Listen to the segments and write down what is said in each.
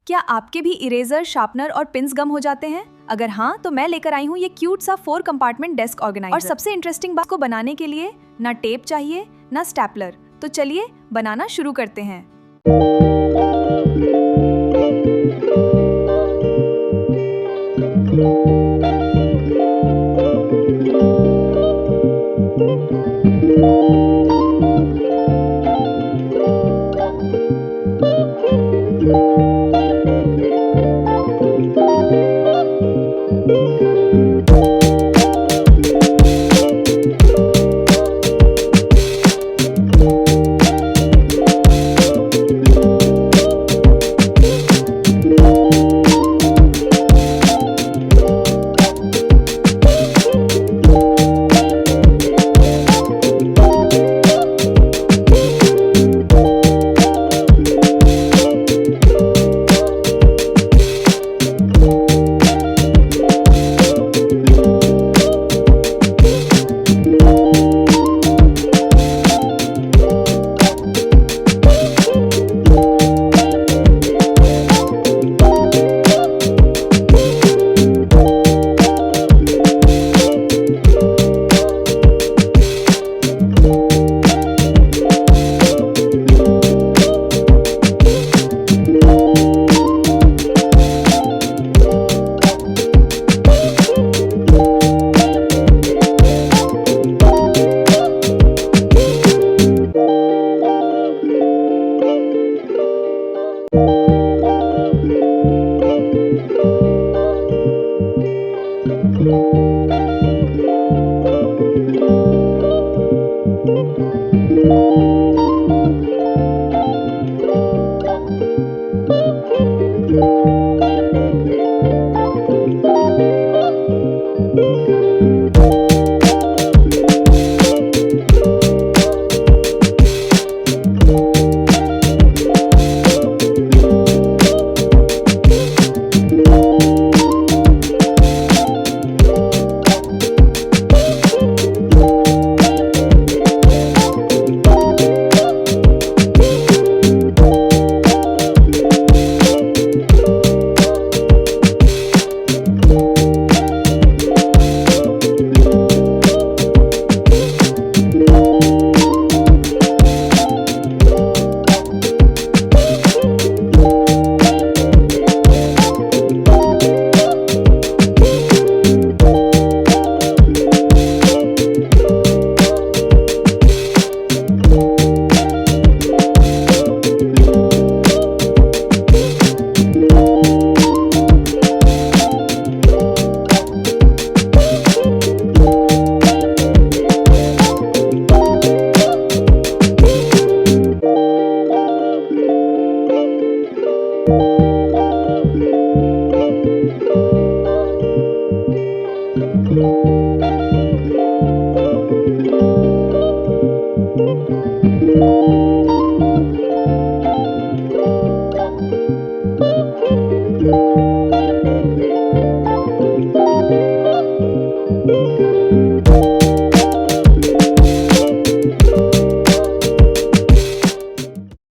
क्या आपके भी इरेजर, शार्पनर और पिन्स गम हो जाते हैं? अगर हाँ, तो मैं लेकर आई हूँ ये क्यूट सा 4 कंपार्टमेंट डेस्क ऑर्गेनाइजर। और सबसे इंटरेस्टिंग बात, को बनाने के लिए ना टेप चाहिए ना स्टैपलर। तो चलिए बनाना शुरू करते हैं।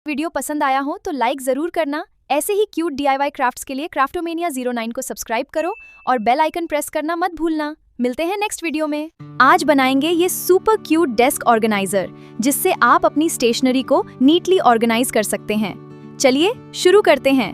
वीडियो पसंद आया हो तो लाइक ज़रूर करना। ऐसे ही क्यूट DIY क्राफ्ट्स के लिए क्राफ्टोमेनिया 09 को सब्सक्राइब करो और बेल आइकन प्रेस करना मत भूलना। मिलते हैं नेक्स्ट वीडियो में। आज बनाएंगे ये सुपर क्यूट डेस्क ऑर्गेनाइजर, जिससे आप अपनी स्टेशनरी को नीटली ऑर्गेनाइज कर सकते हैं। चलिए शुरू करते हैं।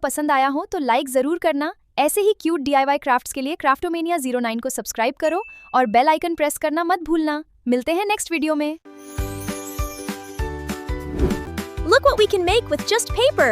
पसंद आया हो तो लाइक ज़रूर करना। ऐसे ही क्यूट DIY क्राफ्ट्स के लिए क्राफ्टोमेनिया 09 को सब्सक्राइब करो और बेल आइकन प्रेस करना मत भूलना। मिलते हैं नेक्स्ट वीडियो में। Look what we can make with just paper!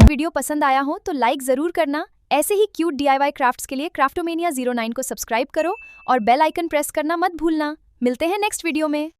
Video पसंद आया हो तो लाइक ज़रूर करना। ऐसे ही क्यूट DIY क्राफ्ट्स के लिए क्राफ्टोमेनिया 09 को सब्सक्राइब करो और बेल आइकन प्रेस करना मत भूलना। मिलते हैं नेक्स्ट वीडियो में।